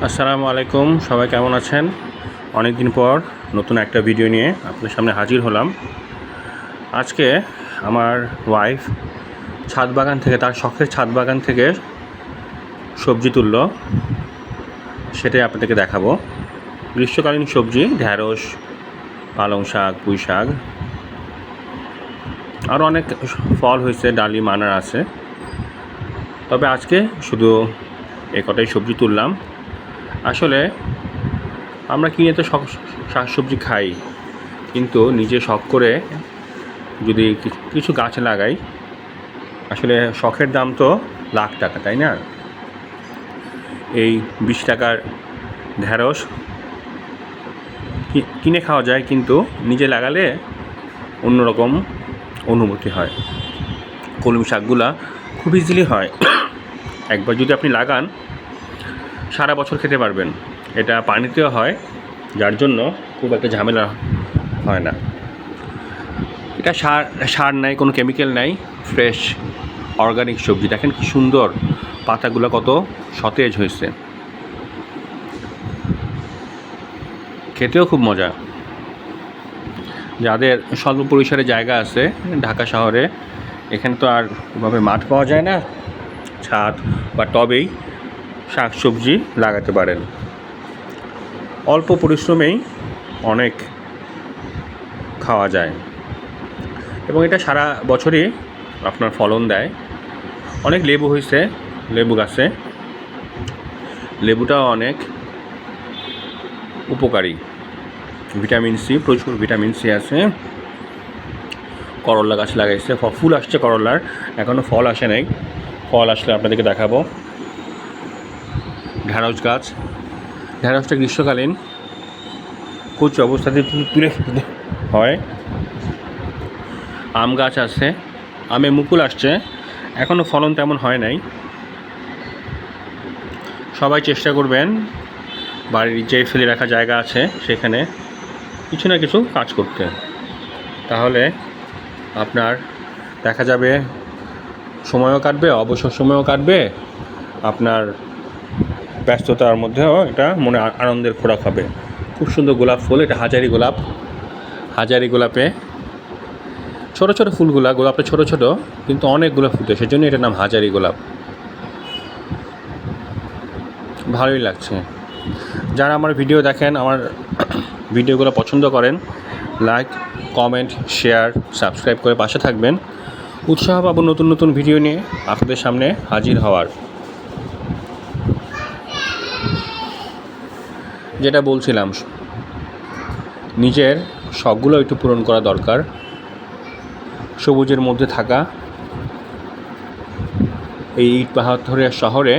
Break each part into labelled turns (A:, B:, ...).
A: আসসালামু আলাইকুম, সবাই কেমন আছেন? অনেক দিন পর নতুন একটা ভিডিও নিয়ে আপনার সামনে হাজির হলাম। আজকে আমার ওয়াইফ ছাদ বাগান থেকে, তার শখের ছাদ বাগান থেকে সবজি তুললো, সেটাই আপনাদেরকে দেখাবো। গ্রীষ্মকালীন সবজি, ঢ্যাঁড়স, পালং শাক, পুঁই শাক, আরও অনেক ফল হয়েছে, ডালিম, আনার আছে। তবে আজকে শুধু এ কটাই সবজি তুললাম। আসলে আমরা কিনে তো শাক সবজি খাই, কিন্তু নিজে শখ করে যদি কিছু গাছ লাগাই, আসলে শখের দাম তো লাখ টাকা, তাই না? এই 20 টাকার ঢ্যাঁড়স কিনে খাওয়া যায়, কিন্তু নিজে লাগালে অন্যরকম অনুভূতি হয়। কলমি শাকগুলা খুব ইজিলি হয়। একবার যদি আপনি লাগান, সারা বছর খেতে পারবেন। এটা পানিতেও হয়, যার জন্য খুব একটা ঝামেলা হয় না। এটা সার নাই, কোনো কেমিক্যাল নাই, ফ্রেশ অর্গানিক সবজি। দেখেন কি সুন্দর, পাতাগুলো কত সতেজ হয়েছে, খেতেও খুব মজা। যাদের স্বল্প পরিসরে জায়গা আছে ঢাকা শহরে, এখানে তো আর ওভাবে মাঠ পাওয়া যায় না, ছাদ বা টবেই শাক সবজি লাগাতে পারেন। অল্প পরিশ্রমেই অনেক খাওয়া যায়, এবং এটা সারা বছরই আপনার ফলন দেয়। অনেক লেবু হয়েছে, লেবু গাছে লেবুটাও অনেক উপকারী, ভিটামিন সি, প্রচুর ভিটামিন সি আছে। করলা গাছ লাগাইছে, ফুল আসছে করলার, এখনও ফল আসে নাই, ফল আসলে আপনাদেরকে দেখাবো। ঢ্যাঁড়স গাছ, ঢ্যাঁড়সটা গ্রীষ্মকালীন কচি অবস্থাতে তুলে হয়। আম গাছ আছে, আমে মুকুল আসছে, এখনও ফলন তেমন হয় নাই। সবাই চেষ্টা করবেন বাড়ির যে ফেলে রাখা জায়গা আছে সেখানে কিছু না কিছু কাজ করতে, তাহলে আপনার দেখা যাবে সময়ও কাটবে, অবসর সময়ও কাটবে, আপনার ব্যস্ততার মধ্যেও এটা মনে আনন্দের খোরাক হবে। খুব সুন্দর গোলাপ ফুল, এটা হাজারি গোলাপ। হাজারি গোলাপে ছোটো ছোটো ফুলগুলা, গোলাপটা ছোটো ছোটো কিন্তু অনেকগুলো ফুটে, সেজন্য এটার নাম হাজারি গোলাপ। ভালোই লাগছে। যারা আমার ভিডিও দেখেন, আমার ভিডিওগুলো পছন্দ করেন, লাইক, কমেন্ট, শেয়ার, সাবস্ক্রাইব করে পাশে থাকবেন। উৎসাহ পাবো নতুন নতুন ভিডিও নিয়ে আপনাদের সামনে হাজির হওয়ার। যেটা বলছিলাম, নিজের শখগুলো একটু পূরণ করা দরকার। সবুজের মধ্যে থাকা এই ইট পাথরের শহরে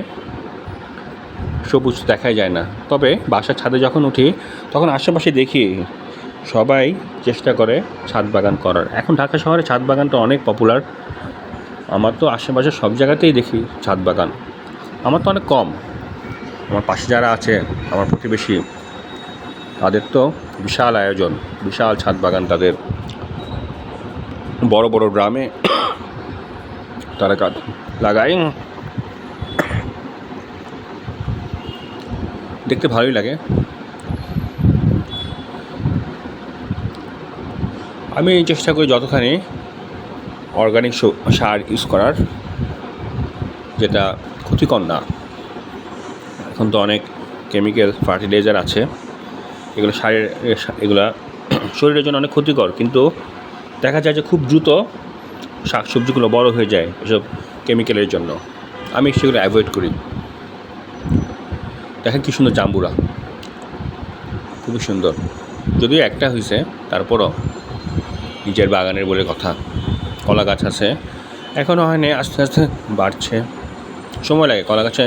A: সবুজ দেখাই যায় না, তবে বাসার ছাদে যখন উঠি তখন আশেপাশে দেখি সবাই চেষ্টা করে ছাদ বাগান করার। এখন ঢাকা শহরে ছাদ বাগানটা অনেক পপুলার। আমার তো আশেপাশে সব জায়গাতেই দেখি ছাদ বাগান, আমার তো অনেক কম। আমার পাশে যারা আছে, আমার প্রতিবেশী, তাদের তো বিশাল আয়োজন, বিশাল ছাদ বাগান তাদের। বড় বড় ড্রামে তারা গাছ লাগায়, দেখতে ভালোই লাগে। আমি চেষ্টা করি যতখানি অর্গানিক সার ইউজ করার, যেটা ক্ষতিকর না। এখন তো অনেক কেমিক্যাল ফার্টিলাইজার আছে, এগুলো এগুলা শরীরের জন্য অনেক ক্ষতিকর, কিন্তু দেখা যায় যে খুব দ্রুত শাকসবজিগুলো বড় হয়ে যায় এসব কেমিক্যালের জন্য। আমি সেগুলো অ্যাভয়েড করি। দেখেন কী সুন্দর জাম্বুরা, খুবই সুন্দর, যদিও একটা হয়েছে, তারপরও নিজের বাগানের বলে কথা। কলা গাছ আছে, এখনও হয়নি, আস্তে আস্তে বাড়ছে, সময় লাগে। কলা গাছে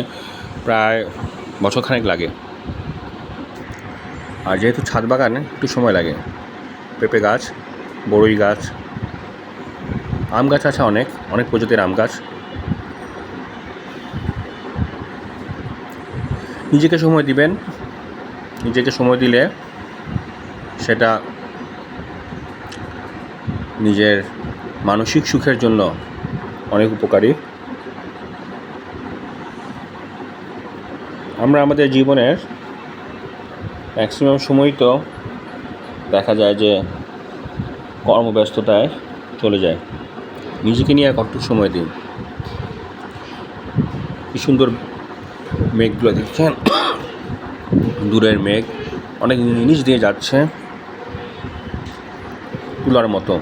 A: প্রায় বছরখানেক লাগে, আর যেহেতু ছাদ বাগানে একটু সময় লাগে। পেঁপে গাছ, বড়ই গাছ, আম গাছ আছে, অনেক অনেক প্রজাতির আম গাছ। নিজেকে সময় দিবেন, নিজেকে সময় দিলে সেটা নিজের মানসিক সুখের জন্য অনেক উপকারী। আমরা আমাদের জীবনের ম্যাক্সিমাম সময় তো দেখা যায় যে কর্মব্যস্ততায় চলে যায়। নিজেকে নিয়ে কতটুকু সময় দিন। কি সুন্দর মেঘগুলো দেখছেন, দূরের মেঘ অনেক নিচ দিয়ে যাচ্ছে তুলার মতো।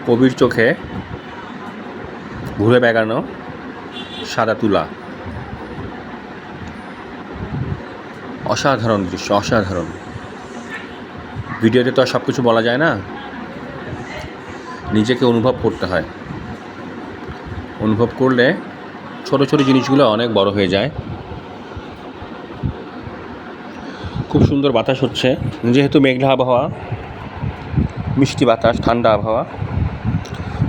A: কবির চোখে ঘুরে বেড়ানো সাদা তুলা। অসাধারণ দৃশ্য, অসাধারণ। ভিডিওতে তো আর সব কিছু বলা যায় না, নিজেকে অনুভব করতে হয়। অনুভব করলে ছোট ছোট জিনিসগুলো অনেক বড় হয়ে যায়। খুব সুন্দর বাতাস হচ্ছে, যেহেতু মেঘলা আবহাওয়া, মিষ্টি বাতাস, ঠান্ডা আবহাওয়া।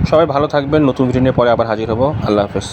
A: সবাই ভালো থাকবেন। নতুন ভিডিও নিয়ে পরে আবার হাজির হব। আল্লাহ হাফেজ।